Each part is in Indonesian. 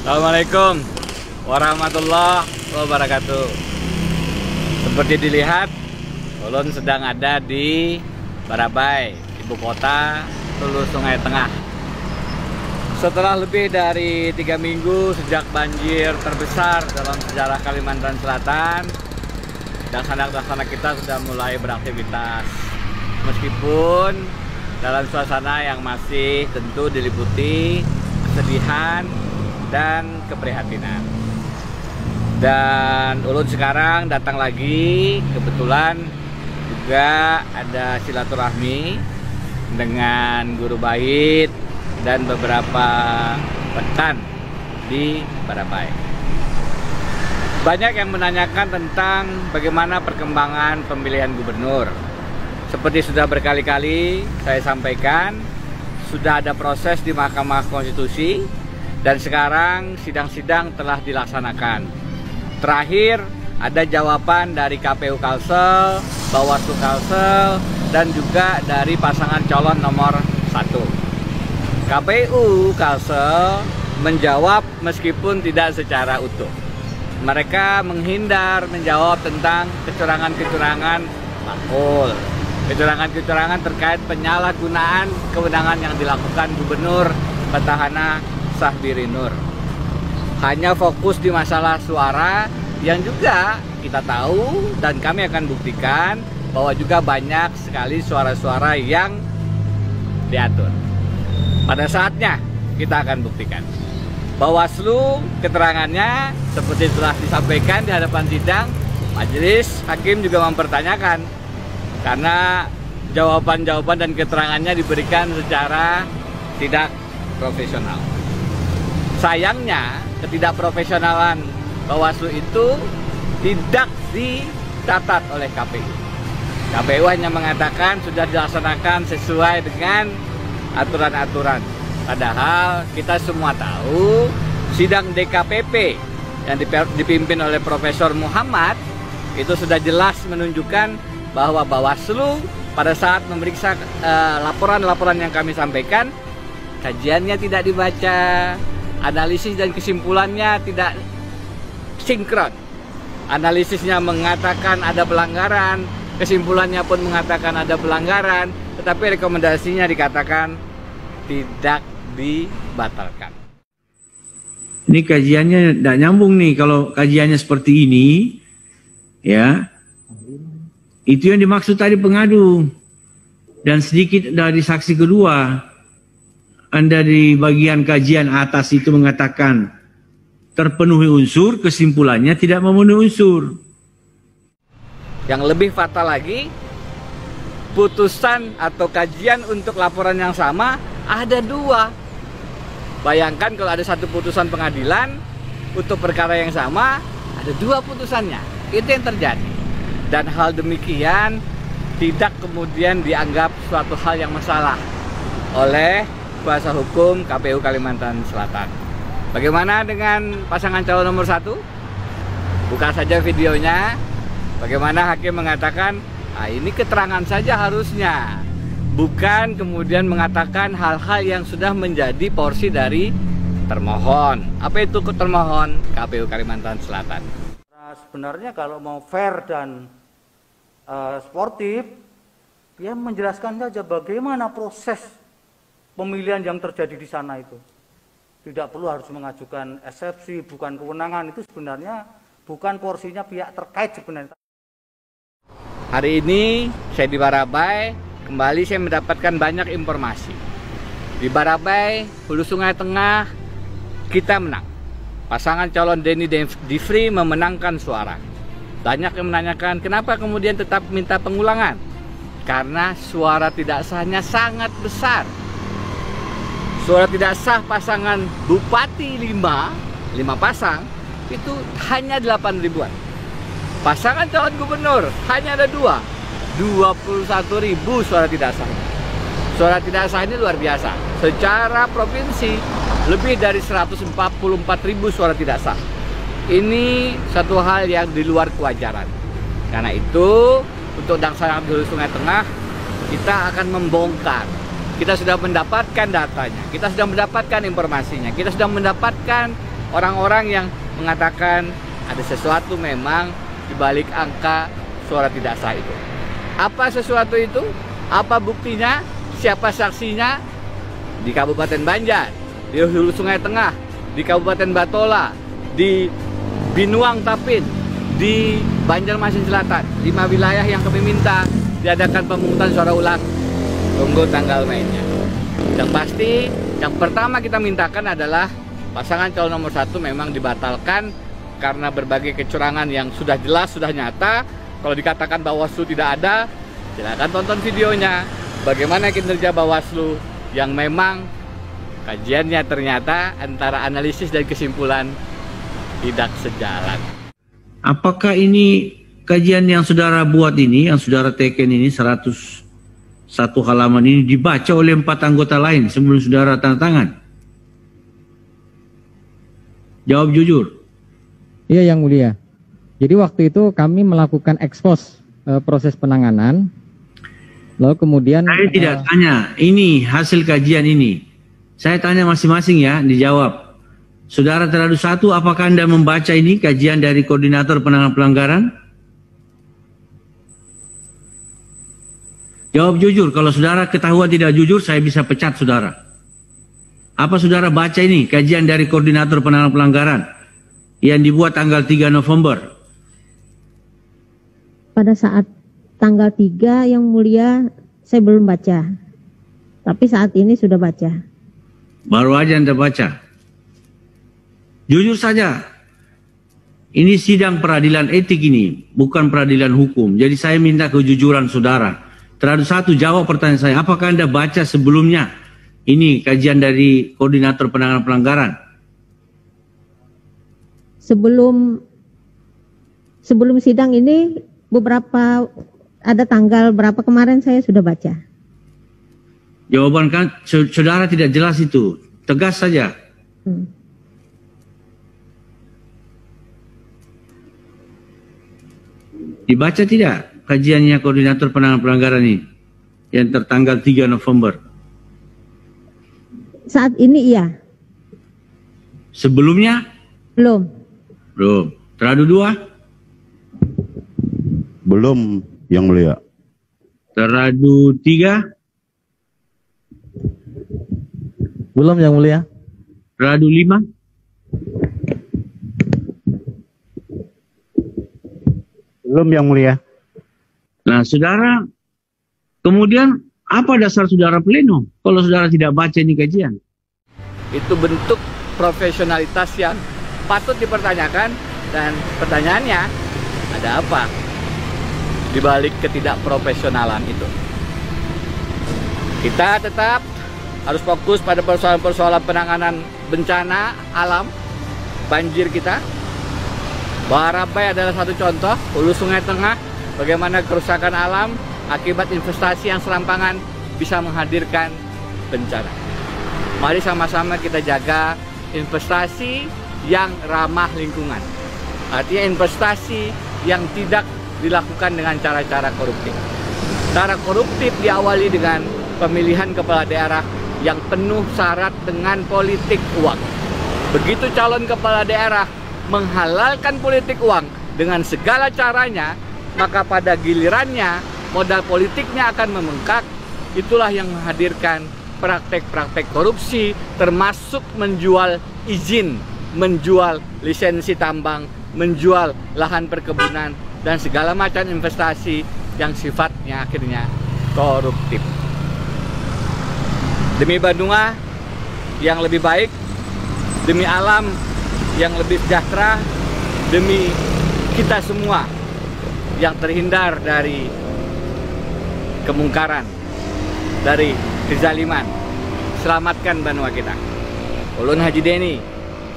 Assalamualaikum warahmatullahi wabarakatuh. Seperti dilihat, Ulun sedang ada di Barabai, ibu kota Hulu Sungai Tengah. Setelah lebih dari 3 minggu sejak banjir terbesar dalam sejarah Kalimantan Selatan, daksana-daksana kita sudah mulai beraktivitas. Meskipun dalam suasana yang masih tentu diliputi kesedihan dan keprihatinan. Dan Ulun sekarang datang lagi, kebetulan juga ada silaturahmi dengan guru bait dan beberapa rekan di Barabai. Banyak yang menanyakan tentang bagaimana perkembangan pemilihan gubernur. Seperti sudah berkali-kali saya sampaikan, sudah ada proses di Mahkamah Konstitusi dan sekarang sidang-sidang telah dilaksanakan. Terakhir ada jawaban dari KPU Kalsel, Bawaslu Kalsel, dan juga dari pasangan calon nomor 1. KPU Kalsel menjawab meskipun tidak secara utuh. Mereka menghindar menjawab tentang kecurangan-kecurangan makul, kecurangan-kecurangan terkait penyalahgunaan kewenangan yang dilakukan Gubernur Petahana Syahbiri Nur. Hanya fokus di masalah suara yang juga kita tahu dan kami akan buktikan bahwa juga banyak sekali suara-suara yang diatur. Pada saatnya kita akan buktikan. Bawaslu keterangannya seperti telah disampaikan di hadapan sidang, majelis hakim juga mempertanyakan karena jawaban-jawaban dan keterangannya diberikan secara tidak profesional. Sayangnya ketidakprofesionalan Bawaslu itu tidak dicatat oleh KPU. KPU hanya mengatakan sudah dilaksanakan sesuai dengan aturan-aturan. Padahal kita semua tahu sidang DKPP yang dipimpin oleh Profesor Muhammad itu sudah jelas menunjukkan bahwa Bawaslu pada saat memeriksa laporan-laporan yang kami sampaikan, kajiannya tidak dibaca, analisis dan kesimpulannya tidak sinkron. Analisisnya mengatakan ada pelanggaran, kesimpulannya pun mengatakan ada pelanggaran, tetapi rekomendasinya dikatakan tidak dibatalkan. Ini kajiannya tidak nyambung nih. Kalau kajiannya seperti ini, ya, itu yang dimaksud tadi pengadu. Dan sedikit dari saksi kedua, Anda di bagian kajian atas itu mengatakan terpenuhi unsur, kesimpulannya tidak memenuhi unsur. Yang lebih fatal lagi, putusan atau kajian untuk laporan yang sama ada 2. Bayangkan kalau ada 1 putusan pengadilan untuk perkara yang sama, ada 2 putusannya. Itu yang terjadi. Dan hal demikian tidak kemudian dianggap suatu hal yang masalah oleh kuasa hukum KPU Kalimantan Selatan. Bagaimana dengan pasangan calon nomor 1? Buka saja videonya. Bagaimana hakim mengatakan, ini keterangan saja harusnya, bukan kemudian mengatakan hal-hal yang sudah menjadi porsi dari termohon. Apa itu termohon? KPU Kalimantan Selatan. Nah, sebenarnya kalau mau fair dan sportif, dia menjelaskan saja bagaimana proses pemilihan yang terjadi di sana itu. Tidak perlu harus mengajukan eksepsi, bukan kewenangan, itu sebenarnya bukan porsinya pihak terkait sebenarnya. Hari ini saya di Barabai, kembali saya mendapatkan banyak informasi. Di Barabai, Hulu Sungai Tengah, kita menang. Pasangan calon Denny Diffri memenangkan suara. Banyak yang menanyakan kenapa kemudian tetap minta pengulangan. Karena suara tidak sahnya sangat besar. Suara tidak sah pasangan Bupati 5 pasang itu hanya 8 ribuan. Pasangan calon gubernur hanya ada 21.000 suara tidak sah. Suara tidak sah ini luar biasa. Secara provinsi lebih dari 144.000 suara tidak sah. Ini satu hal yang di luar kewajaran. Karena itu untuk Daksana Hulu Sungai Tengah kita akan membongkar. Kita sudah mendapatkan datanya, kita sudah mendapatkan informasinya, kita sudah mendapatkan orang-orang yang mengatakan ada sesuatu memang di balik angka suara tidak sah itu. Apa sesuatu itu? Apa buktinya? Siapa saksinya? Di Kabupaten Banjar, di Hulu Sungai Tengah, di Kabupaten Batola, di Binuang Tapin, di Banjarmasin Selatan. 5 wilayah yang kami minta diadakan pemungutan suara ulang. Tunggu tanggal mainnya. Yang pasti, yang pertama kita mintakan adalah pasangan calon nomor 1 memang dibatalkan karena berbagai kecurangan yang sudah jelas, sudah nyata. Kalau dikatakan Bawaslu tidak ada, silakan tonton videonya. Bagaimana kinerja Bawaslu yang memang kajiannya ternyata antara analisis dan kesimpulan tidak sejalan. Apakah ini kajian yang saudara buat ini, yang saudara teken ini 101 halaman ini dibaca oleh 4 anggota lain sebelum saudara tanda tangan? Jawab jujur. Iya, Yang Mulia. Jadi waktu itu kami melakukan ekspos proses penanganan. Lalu kemudian saya tidak tanya ini hasil kajian ini. Saya tanya masing-masing ya, dijawab. Saudara teradu 1, apakah Anda membaca ini kajian dari Koordinator Penanganan Pelanggaran? Jawab jujur. Kalau saudara ketahuan tidak jujur, saya bisa pecat saudara. Apa saudara baca ini kajian dari Koordinator Penanganan Pelanggaran yang dibuat tanggal 3 November? Pada saat tanggal 3 Yang Mulia saya belum baca. Tapi saat ini sudah baca. Baru aja Anda baca. Jujur saja. Ini sidang peradilan etik ini, bukan peradilan hukum. Jadi saya minta kejujuran saudara. Teradu 1, jawab pertanyaan saya. Apakah Anda baca sebelumnya ini kajian dari Koordinator Penanganan Pelanggaran? Sebelum sidang ini beberapa ada tanggal berapa kemarin saya sudah baca. Jawaban kan saudara tidak jelas itu. Tegas saja. Dibaca tidak kajiannya Koordinator Penanganan Pelanggaran ini yang tertanggal 3 November? Saat ini iya. Sebelumnya? Belum. Belum. Teradu 2? Belum, Yang Mulia. Teradu 3? belum, Yang Mulia. Teradu 5? Belum, Yang Mulia. Nah, saudara, kemudian apa dasar saudara pleno kalau saudara tidak baca ini kajian? Itu bentuk profesionalitas yang patut dipertanyakan, dan pertanyaannya, ada apa di balik ketidakprofesionalan itu? Kita tetap harus fokus pada persoalan-persoalan penanganan bencana alam, banjir kita. Barabai adalah satu contoh, Hulu Sungai Tengah, bagaimana kerusakan alam akibat investasi yang serampangan bisa menghadirkan bencana. Mari sama-sama kita jaga investasi yang ramah lingkungan. Artinya investasi yang tidak dilakukan dengan cara-cara koruptif. Cara koruptif diawali dengan pemilihan kepala daerah yang penuh syarat dengan politik uang. Begitu calon kepala daerah menghalalkan politik uang dengan segala caranya, maka pada gilirannya modal politiknya akan membengkak. Itulah yang menghadirkan praktek-praktek korupsi, termasuk menjual izin, menjual lisensi tambang, menjual lahan perkebunan, dan segala macam investasi yang sifatnya akhirnya koruptif. Demi Bandunga yang lebih baik, demi alam yang lebih sejahtera, demi kita semua yang terhindar dari kemungkaran, dari kezaliman, selamatkan Bandunga kita. Ulun Haji Deni.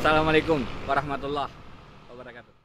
Assalamualaikum warahmatullahi wabarakatuh.